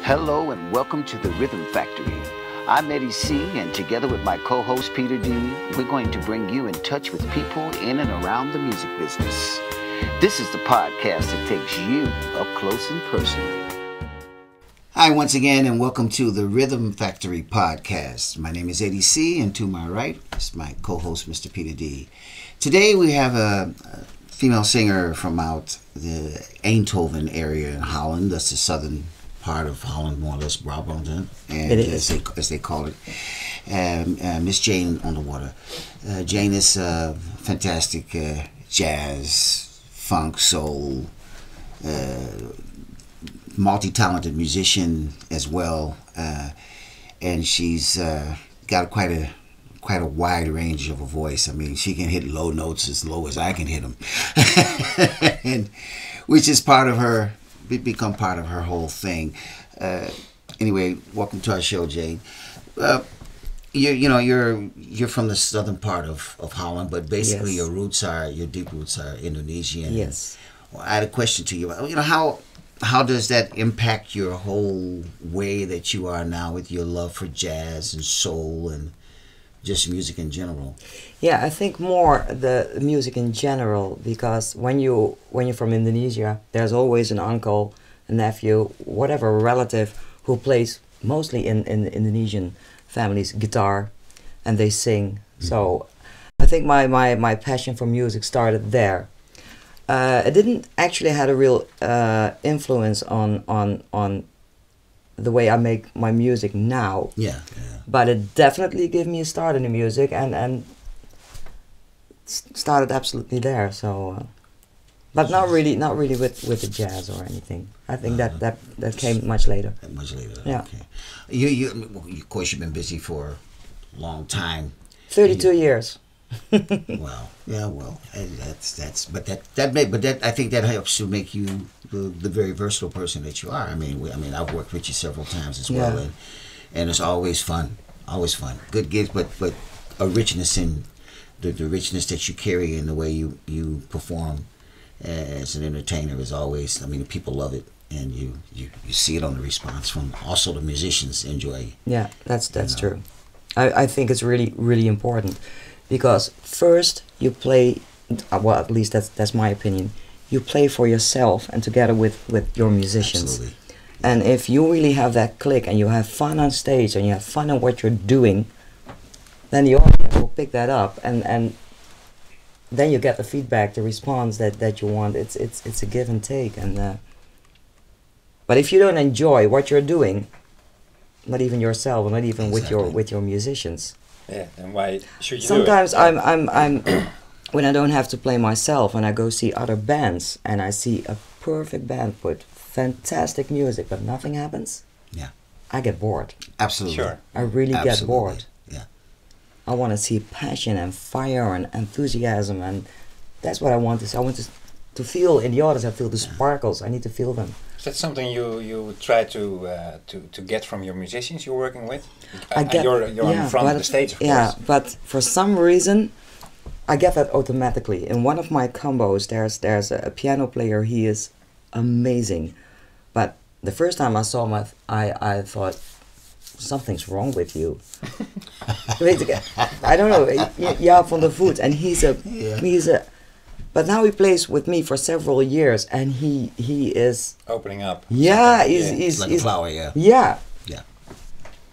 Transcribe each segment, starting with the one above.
Hello and welcome to the Rhythm Factory. I'm Eddie C, and together with my co-host Peter D, we're going to bring you in touch with people in and around the music business. This is the podcast that takes you up close and personal. Hi once again, and welcome to the Rhythm Factory podcast. My name is Eddie C, and to my right is my co-host Mr. Peter D. Today we have a female singer from out the Eindhoven area in Holland. That's the southern part of Holland, more or less, Brabant, and as they call it. Miss Jane Onderwater. Jane is a fantastic jazz, funk, soul, multi-talented musician as well, and she's got quite a wide range of a voice. I mean, she can hit low notes as low as I can hit them, and which is part of her. Become part of her whole thing. Anyway, welcome to our show, Jane. You're from the southern part of Holland, but basically yes. Your deep roots are Indonesian. Yes. Well, I had a question to you. How does that impact your whole way that you are now with your love for jazz and soul and just music in general? Yeah, I think more the music in general, because when you're from Indonesia, there's always an uncle, a nephew, whatever relative who plays mostly in Indonesian families guitar, and they sing. Mm-hmm. So I think my passion for music started there. It didn't actually had a real influence on the way I make my music now. Yeah. But it definitely gave me a start in the music and started absolutely there. So, but not really with the jazz or anything. I think that came much later. Much later. Yeah. Okay. You of course you've been busy for a long time. 32 years. Wow. Yeah. Well, and I think that helps to make you the very versatile person that you are. I mean, I've worked with you several times as well, and it's always fun. Always fun. Good gigs, but a richness in the richness that you carry in the way you perform as an entertainer is always. I mean, people love it, and you see it on the response from also the musicians enjoy. Yeah, that's true. I think it's really really important. Because first you play, well, at least that's my opinion, you play for yourself and together with your musicians. Absolutely. And if you really have that click and you have fun on stage and you have fun in what you're doing, then the audience will pick that up and then you get the feedback, the response that you want. It's a give and take. And but if you don't enjoy what you're doing, not even yourself, or not even with your musicians. Yeah, and why should you Sometimes do it? I'm when I don't have to play myself and I go see other bands and I see a perfect band with fantastic music but nothing happens. Yeah. I get bored. Absolutely. Sure. I really get bored. Yeah. I want to see passion and fire and enthusiasm, and that's what I want to see. I want to feel in the audience. I feel the sparkles. I need to feel them. Is that something you try to get from your musicians you're working with? You're in front of the stage, of course. Yeah, but for some reason, I get that automatically. In one of my combos, there's a piano player. He is amazing, but the first time I saw him, I thought something's wrong with you. I don't know. Yeah, from the foot, and he's a. But now he plays with me for several years, and he is opening up. Yeah, he's like a flower. Yeah. Yeah. Yeah.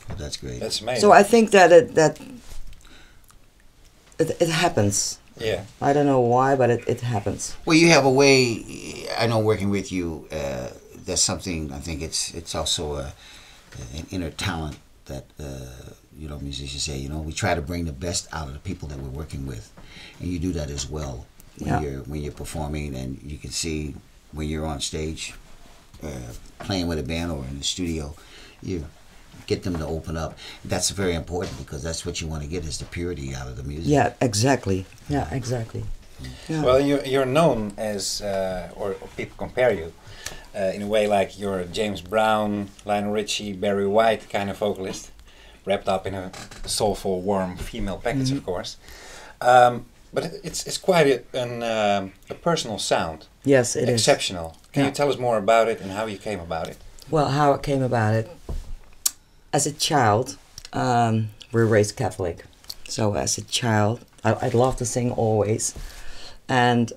Well, that's great. That's amazing. So I think that it happens. Yeah. I don't know why, but it happens. Well, you have a way. I know working with you, that's something. I think it's also an inner talent that musicians say. We try to bring the best out of the people that we're working with, and you do that as well. When you're performing, and you can see when you're on stage playing with a band or in the studio, you get them to open up. That's very important because that's what you want to get, is the purity out of the music. Yeah, exactly. Yeah, exactly. Yeah. Well, you're known as, or people compare you in a way like you're a James Brown, Lionel Richie, Barry White kind of vocalist, wrapped up in a soulful, warm female package, of course. But it's quite a personal sound. Yes, it is. Exceptional. Can you tell us more about it and how you came about it? Well, how it came about it. As a child, we're raised Catholic. So as a child, I'd love to sing always. And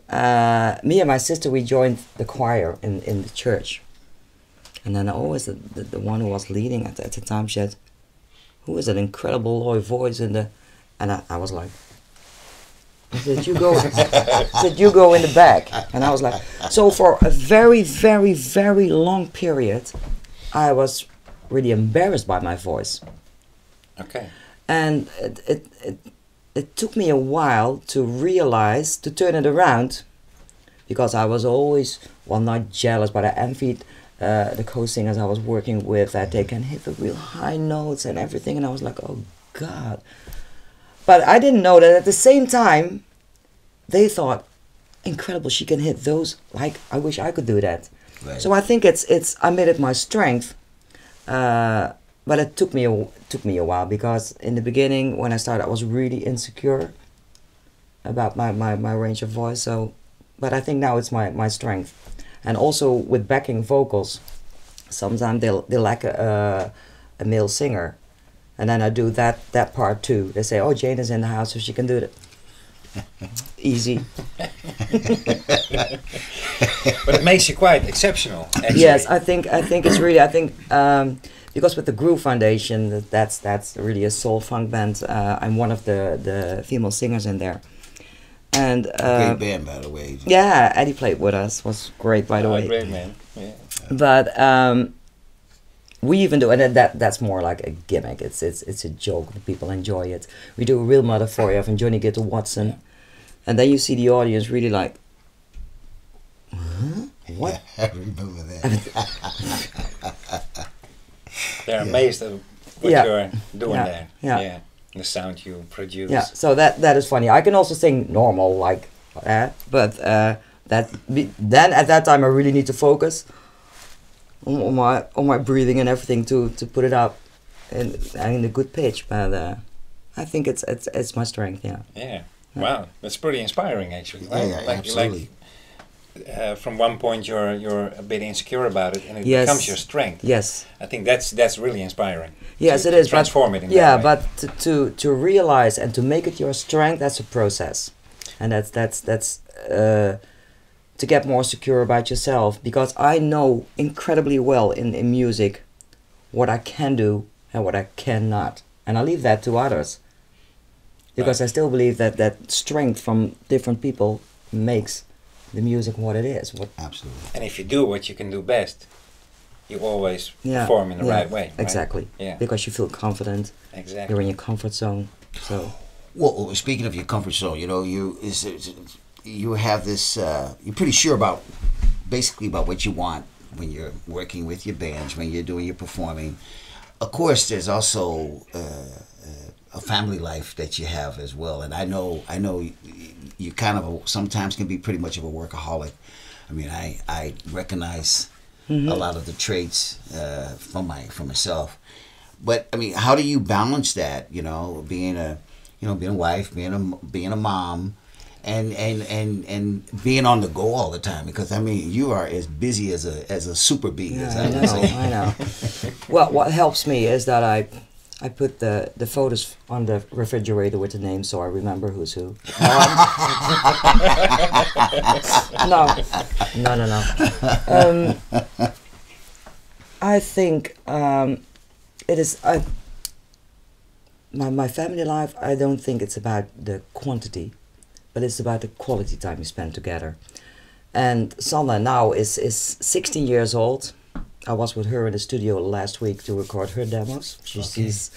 me and my sister, we joined the choir in the church. And then always the one who was leading at the time said, who is that incredible low voice in the... And I was like, I said, you go, you go in the back. And I was like, so for a very, very, very long period, I was really embarrassed by my voice. Okay. And it took me a while to realize, to turn it around, because I was always, well, not jealous, but I envied the co-singers I was working with, that they can hit the real high notes and everything, and I was like, oh God. But I didn't know that at the same time, they thought, incredible, she can hit those, like, I wish I could do that. Right. So I think I made it my strength, but it took me a while, because in the beginning, when I started, I was really insecure about my range of voice, so, but I think now it's my strength. And also with backing vocals, sometimes they lack a male singer, and then I do that part too. They say, "Oh, Jane is in the house, so she can do it." Easy. But it makes you quite exceptional, actually. Yes, I think it's really because with the Groove Foundation, that's really a soul funk band. I'm one of the female singers in there. And Great band, by the way. yeah, Eddie played with us. Was great, by the way. Great man. Yeah. But we even do, and that's more like a gimmick. It's a joke. The people enjoy it. We do a real Mother for You and Johnny Gitter Watson, and then you see the audience really like, huh? What? Yeah, I remember that. They're amazed at what Yeah. you're doing Yeah. there. Yeah. The sound you produce. Yeah, so that is funny. I can also sing normal, like, but then at that time I really need to focus on my breathing and everything to put it up in a good pitch. But I think it's my strength. Yeah. Yeah. Wow, that's pretty inspiring, actually. Yeah, absolutely. From one point you're a bit insecure about it, and it Yes. becomes your strength. Yes. I think that's really inspiring. Yes, to, it to is. transform it in yeah, that way. but to realize and to make it your strength, that's a process, and that's to get more secure about yourself, because I know incredibly well in music what I can do and what I cannot, and I leave that to others, because I still believe that strength from different people makes the music what it is. Absolutely. And if you do what you can do best, you always Yeah, perform in the yeah, right way. Right? Exactly. Yeah. Because you feel confident. Exactly. You're in your comfort zone. So. Well, speaking of your comfort zone, you know, you have this. You're pretty sure about what you want when you're working with your bands, when you're doing your performing. Of course, there's also a family life that you have as well, and I know you kind of sometimes can be pretty much of a workaholic. I mean, I recognize a lot of the traits from myself, but I mean, how do you balance that? You know, being a wife, being a mom, and being on the go all the time, because I mean, you are as busy as a super bee. Yeah, as I would know. say. I know. Well, what helps me is that I put the photos on the refrigerator with the names, so I remember who's who. No. I think it is. My family life, I don't think it's about the quantity, but it's about the quality time you spend together. And Sanna now is 16 years old. I was with her in the studio last week to record her demos. So she's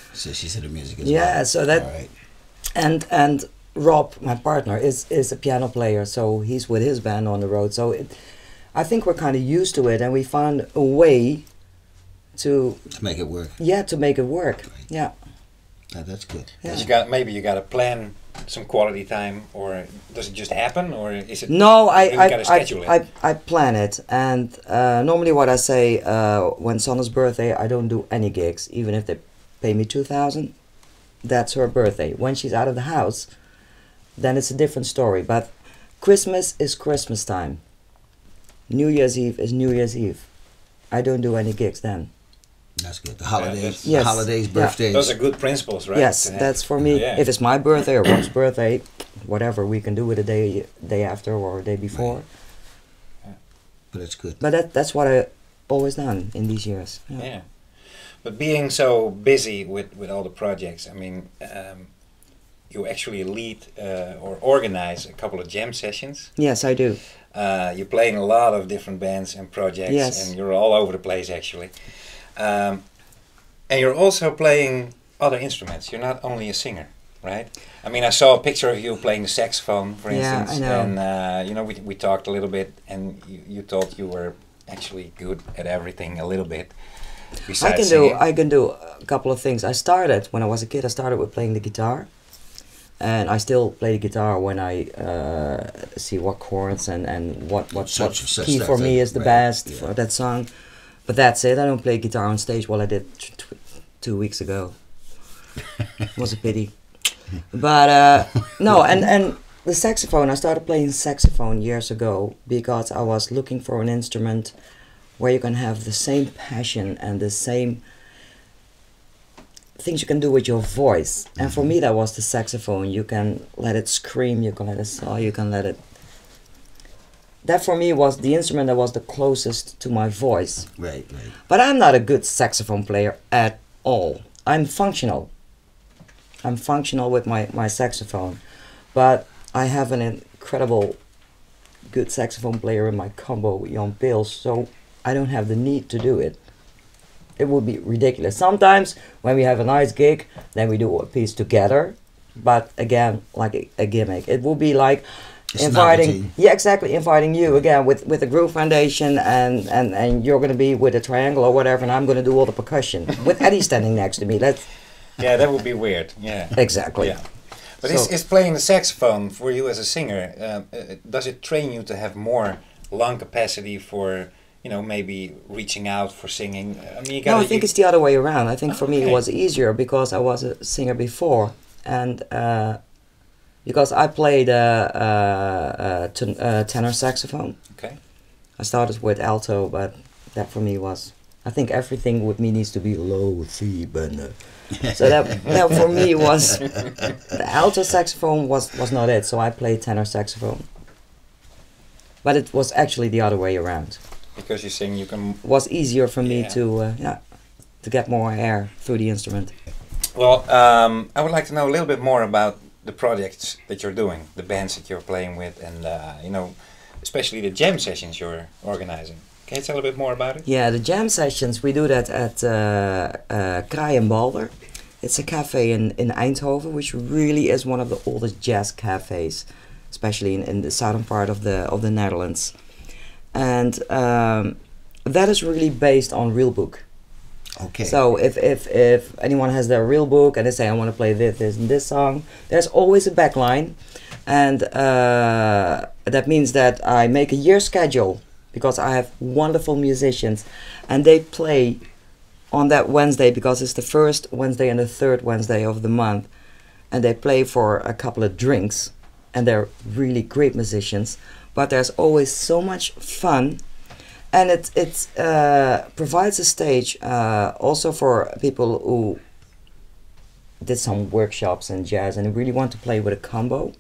in the music as well. Yeah, so that, All right. and Rob, my partner, is a piano player, so he's with his band on the road. So I think we're kind of used to it, and we found a way to make it work. Yeah, to make it work. Right. Yeah. That's good. Yeah. Maybe you got to plan some quality time, or does it just happen, or is it? No, you gotta schedule it? I plan it, and normally what I say when Sanna's birthday, I don't do any gigs, even if they pay me 2,000. That's her birthday. When she's out of the house, then it's a different story. But Christmas is Christmas time. New Year's Eve is New Year's Eve. I don't do any gigs then. That's good. The holidays, Yes. the holidays, Yeah. birthdays. Those are good principles, right? Yes, To have. that's for me. Yeah. If it's my birthday or Rob's birthday, whatever, we can do it a day after or a day before. But it's good. But that's what I always done in these years. Yeah. Yeah. But being so busy with all the projects, I mean, you actually lead or organize a couple of jam sessions. Yes, I do. You play in a lot of different bands and projects, Yes. and you're all over the place actually. And you're also playing other instruments. You're not only a singer, right? I mean, I saw a picture of you playing the saxophone, for Yeah, instance. I know. And you know, we talked a little bit, and you thought you were actually good at everything a little bit. Besides singing. I can do a couple of things. I started when I was a kid. I started with playing the guitar, and I still play the guitar when I see what chords and what Such key for me is the right, best yeah. for that song. But that's it. I don't play guitar on stage. Well, I did 2 weeks ago. It was a pity. But no, and the saxophone. I started playing saxophone years ago because I was looking for an instrument where you can have the same passion and the same things you can do with your voice. And for me, that was the saxophone. You can let it scream, you can let it soar, you can let it... That for me was the instrument that was the closest to my voice. Right. But I'm not a good saxophone player at all. I'm functional. I'm functional with my saxophone. But I have an incredible good saxophone player in my combo, Jan Pils, so I don't have the need to do it. It would be ridiculous. Sometimes when we have a nice gig, then we do a piece together. But again, like a gimmick. It will be like It's inviting, novelty. yeah, exactly, inviting you again with a groove foundation, and you're gonna be with a triangle or whatever, and I'm gonna do all the percussion with Eddie standing next to me. That's Yeah, that would be weird. Yeah. exactly. Yeah. But So- is playing the saxophone for you as a singer? Does it train you to have more lung capacity for, you know, maybe reaching out for singing? I mean, you No, gotta. I think it's the other way around. I think for me it Okay. was easier because I was a singer before, and because I played tenor saxophone. Okay. I started with alto, but that for me was, I think everything with me needs to be low C, but so that for me was, the alto saxophone was not it, so I played tenor saxophone. But it was actually the other way around. Because you sing, you can. It was easier for me Yeah. to get more air through the instrument. Well, I would like to know a little bit more about the projects that you're doing, the bands that you're playing with, and you know, especially the jam sessions you're organizing. Can you tell a bit more about it? Yeah, the jam sessions, we do that at Kraai en Balder. It's a cafe in Eindhoven, which really is one of the oldest jazz cafes, especially in the southern part of the Netherlands. And that is really based on real book. Okay. So if anyone has their real book and they say I want to play this and this song, there's always a backline, and that means that I make a year schedule because I have wonderful musicians, and they play on that Wednesday because it's the first Wednesday and the third Wednesday of the month, and they play for a couple of drinks, and they're really great musicians. But there's always so much fun. And it provides a stage also for people who did some workshops in jazz and really want to play with a combo.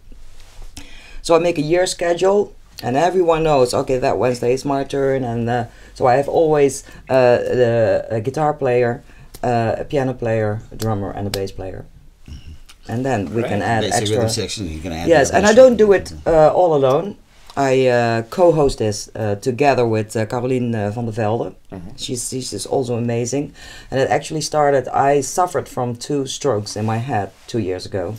So I make a year schedule, and everyone knows, okay, that Wednesday is my turn. And so I have always a guitar player, a piano player, a drummer, and a bass player. And then we can add Basic extra. rhythm section, you can add Yes, that and I also. don't do it all alone. I co-host this together with Caroline van der Velde. She's just also amazing. And it actually started, I suffered from 2 strokes in my head 2 years ago.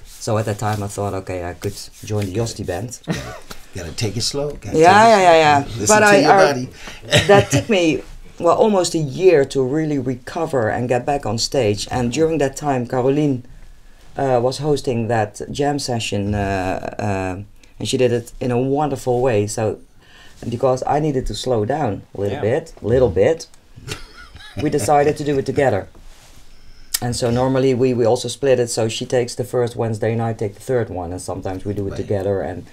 So at that time I thought, okay, I could join the Josti band. Gotta take it slow. Yeah. Listen But to your I body. that took me, well, almost a year to really recover and get back on stage. And during that time, Caroline was hosting that jam session, and she did it in a wonderful way. So, because I needed to slow down a little bit, we decided to do it together. And so normally we also split it. So she takes the first Wednesday and I take the third one, and sometimes we do it Right. together. And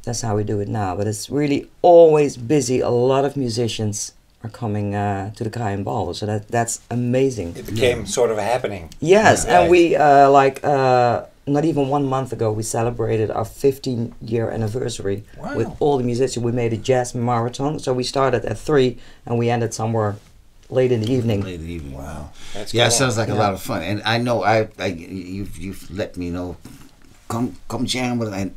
That's how we do it now. But it's really always busy. A lot of musicians are coming to the Kraaien Bal, so that's amazing. It became sort of a happening. Yes, Yeah. and we not even 1 month ago we celebrated our 15-year anniversary Wow. with all the musicians. We made a jazz marathon, so we started at 3 and we ended somewhere late in the evening. Late in the evening. Wow. That's Yeah, it cool. sounds like a Yeah. lot of fun. And I know you've let me know. Come jam with it. And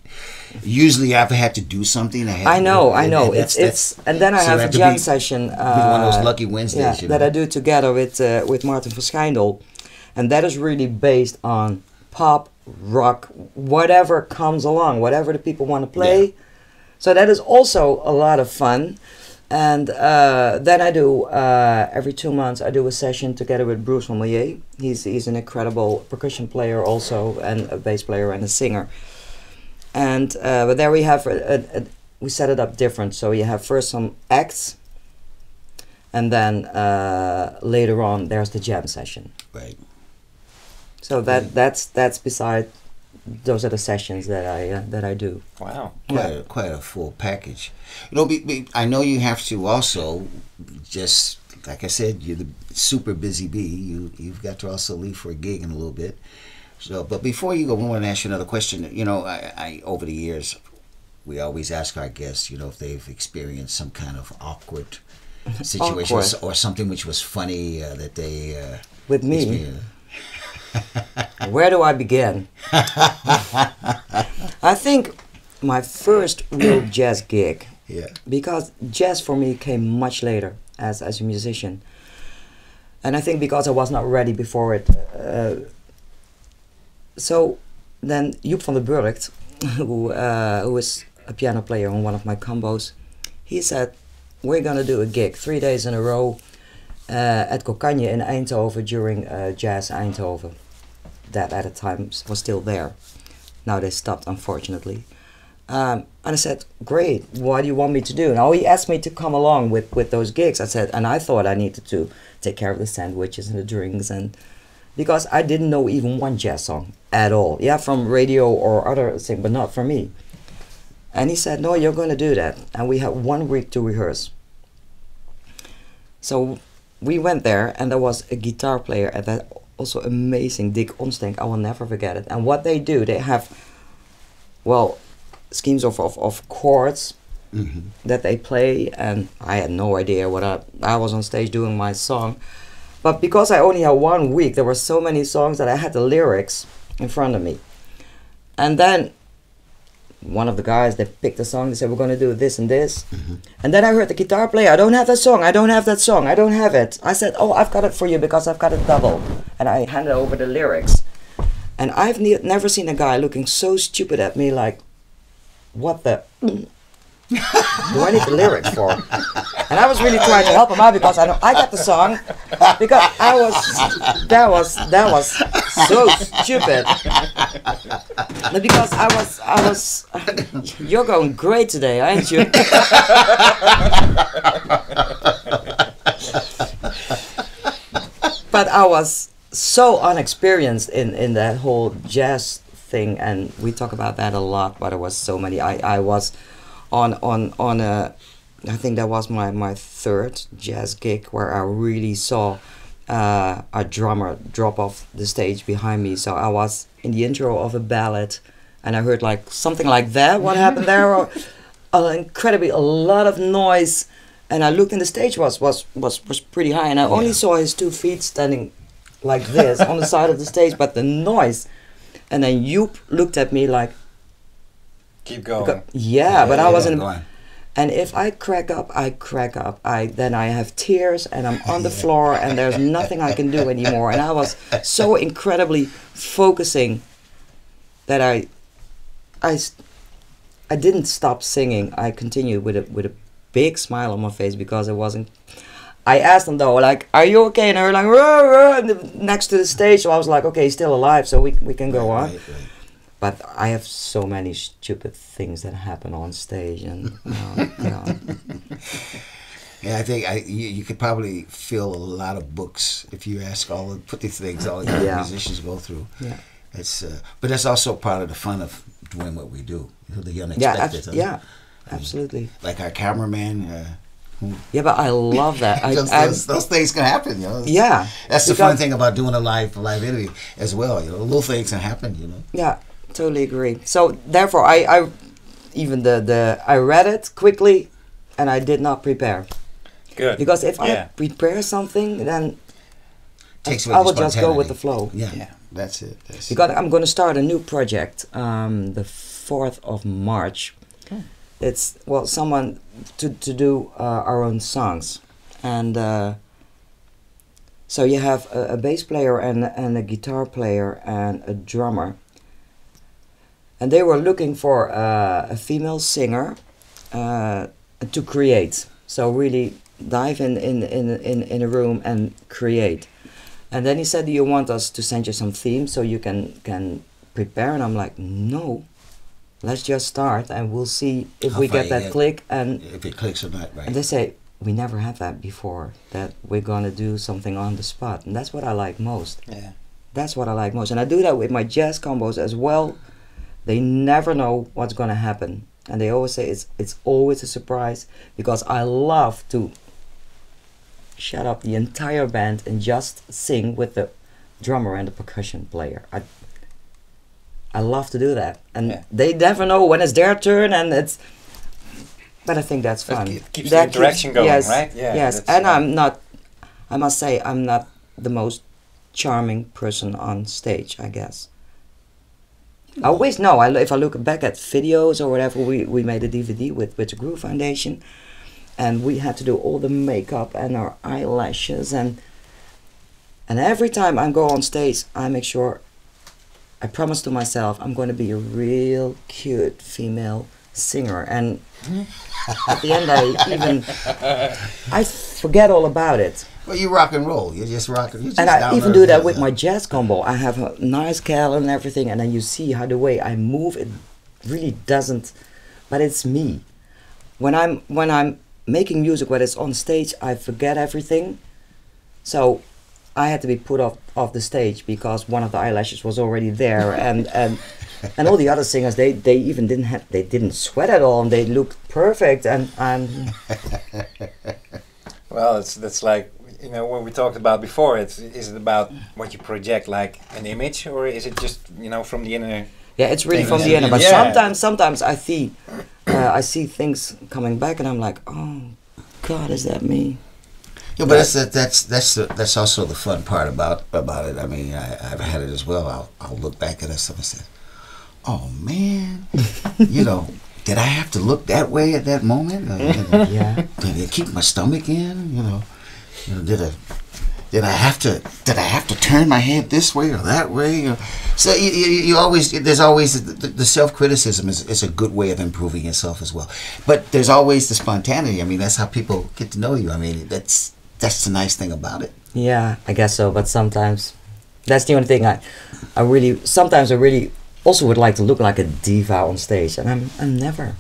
usually I've had to do something. I know. and It's and then I so have that a to jam be- session. be one of those lucky Wednesdays, yeah, you that know. I do together with Martin van Schijndel, and that is really based on pop, rock, whatever comes along, whatever the people want to play. Yeah. So that is also a lot of fun. And then I do every 2 months I do a session together with Bruce Montmelier. He's an incredible percussion player also, and a bass player and a singer. And but there we have we set it up different. So you have first some acts, and then later on there's the jam session. Right. So that's beside. Those are the sessions that I do. Wow. Quite a full package. You know, I know you have to also just like I said, you're the super busy bee. You've got to also leave for a gig in a little bit. So, but before you go, I want to ask you another question. You know, I over the years, we always ask our guests, you know, if they've experienced some kind of awkward situation or something which was funny that they with me. experienced. Where do I begin? I think my first real jazz gig, Yeah. because jazz for me came much later as a musician, and I think because I was not ready before it. So then Joep van der Burgt, who is a piano player on one of my combos, he said, "We're gonna do a gig 3 days in a row at Kokanje in Eindhoven during Jazz Eindhoven." That at the time was still there. Now they stopped, unfortunately. And I said, "Great, what do you want me to do?" Now he asked me to come along with those gigs. I said, and I thought I needed to take care of the sandwiches and the drinks, and because I didn't know even one jazz song at all. Yeah, from radio or other thing, but not for me. And he said, "No, you're going to do that." And we had 1 week to rehearse. So we went there, and there was a guitar player at that, also amazing, Dick Onstink. I will never forget it. And what they do, they have, well, schemes of chords that they play, and I had no idea what I was on stage doing my song. But because I only had 1 week, there were so many songs that I had the lyrics in front of me. And then one of the guys, they picked a song, they said, "We're going to do this and this." And then I heard the guitar player, "I don't have that song, I don't have that song, I don't have it." I said, "Oh, I've got it for you because I've got it double." And I handed over the lyrics. And I've never seen a guy looking so stupid at me like, "What the... do I need the lyrics for?" And I was really trying to help him out because I know I got the song, because that was so stupid. But because I was you're going great today, aren't you? But I was so unexperienced in that whole jazz thing, and we talk about that a lot, but there was so many. I was on a, I think that was my 3rd jazz gig where I really saw a drummer drop off the stage behind me. So I was in the intro of a ballad, and I heard like something like that. What happened there? Or, incredibly a lot of noise, and I looked, and the stage was pretty high, and I only saw his 2 feet standing like this on the side of the stage, but the noise. And then Joep looked at me like, Keep going. but I was in. Go on. And if I crack up, then I have tears, and I'm on the floor, and there's nothing I can do anymore. And I was so incredibly focusing that I didn't stop singing. I continued with a big smile on my face because it wasn't. I asked them though, like, "Are you okay?" And they were like, "Ruh, ruh," next to the stage. So I was like, "Okay, he's still alive, so we can go on." Right. But I have so many stupid things that happen on stage, and Yeah, I think you could probably fill a lot of books if you ask put these things all the musicians go through. Yeah. It's but that's also part of the fun of doing what we do. You know, the Yeah, unexpected. absolutely. Like our cameraman. Yeah, but I love that. Those things can happen, you know. Yeah, That's the fun thing about doing a live interview as well. You know, little things can happen. You know. Yeah, totally agree. So therefore, I even I read it quickly, and I did not prepare. Good. Because if I prepare something, then Takes I will just go with the flow. Yeah. That's it. Because I'm going to start a new project the 4th of March. Oh. It's someone to do our own songs, and so you have a bass player and a guitar player and a drummer, and they were looking for a female singer to create. So really dive in a room and create. And then he said, "Do you want us to send you some themes so you can prepare?" And I'm like, "No, let's just start and we'll see if we get that click." And if it clicks or not, right? And they say, "We never had that before, that we're gonna do something on the spot." And that's what I like most. Yeah. That's what I like most. And I do that with my jazz combos as well. They never know what's gonna happen. And they always say it's always a surprise, because I love to shut up the entire band and just sing with the drummer and the percussion player. I love to do that, and they never know when it's their turn, and but I think that's fun. It keeps the interaction going, yes, right? Yeah. Yes, and I must say, I'm not the most charming person on stage, I guess. I always know. If I look back at videos or whatever, we made a DVD with the Groove Foundation, and we had to do all the makeup and our eyelashes, and every time I go on stage, I make sure, I promise to myself, I'm going to be a real cute female singer. And at the end, I forget all about it. Well, you rock and roll. You just rock. And I even do that with my jazz combo. I have a nice cal and everything, and then you see how the way I move, it really doesn't, but it's me. When I'm making music, when it's on stage, I forget everything. So I had to be put off the stage because one of the eyelashes was already there, and all the other singers, they even didn't sweat at all, and they looked perfect. And well, that's like, you know, what we talked about before. Is it about what you project, like an image, or is it just, you know, from the inner? Yeah, it's really from the inner. But sometimes I see things coming back, and I'm like, oh God, is that me? Yeah, but that's also the fun part about it. I mean, I've had it as well. I'll look back at us and say, oh man, you know, did I have to look that way at that moment? Yeah. Did it keep my stomach in? You know, did I have to turn my head this way or that way? So there's always the self-criticism is a good way of improving yourself as well. But there's always the spontaneity. I mean, that's how people get to know you. I mean, that's the nice thing about it. Yeah, I guess so. But sometimes that's the only thing I really also would like to look like a diva on stage, and I'm never.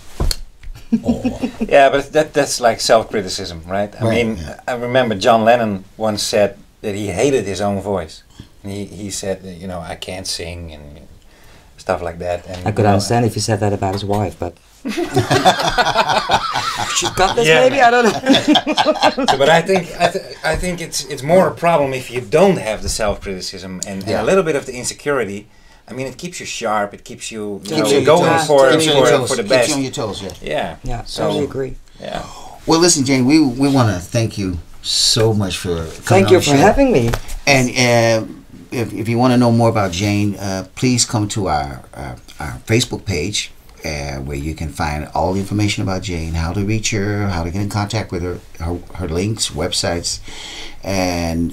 Oh. Yeah, but that's like self-criticism, right? I mean, I remember John Lennon once said that he hated his own voice. He said, you know, I can't sing and stuff like that. And I could understand if he said that about his wife, but she got this, maybe, I don't know. So, but I think it's more a problem if you don't have the self-criticism and a little bit of the insecurity. I mean, it keeps you sharp. It keeps you, going for the best. Keeps you on your toes. Yeah. Yeah. Totally agree. Yeah. Well, listen, Jane, we want to thank you so much for coming. Thank you for having me. And if you want to know more about Jane, please come to our Facebook page, where you can find all the information about Jane, how to reach her, how to get in contact with her links, websites, and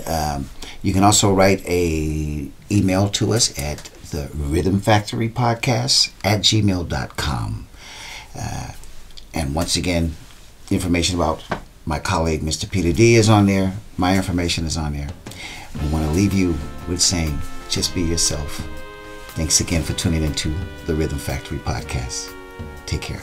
you can also write a email to us at the Rhythm Factory Podcast at gmail.com. And once again, information about my colleague, Mr. Peter D, is on there. My information is on there. We want to leave you with saying, just be yourself. Thanks again for tuning into the Rhythm Factory Podcast. Take care.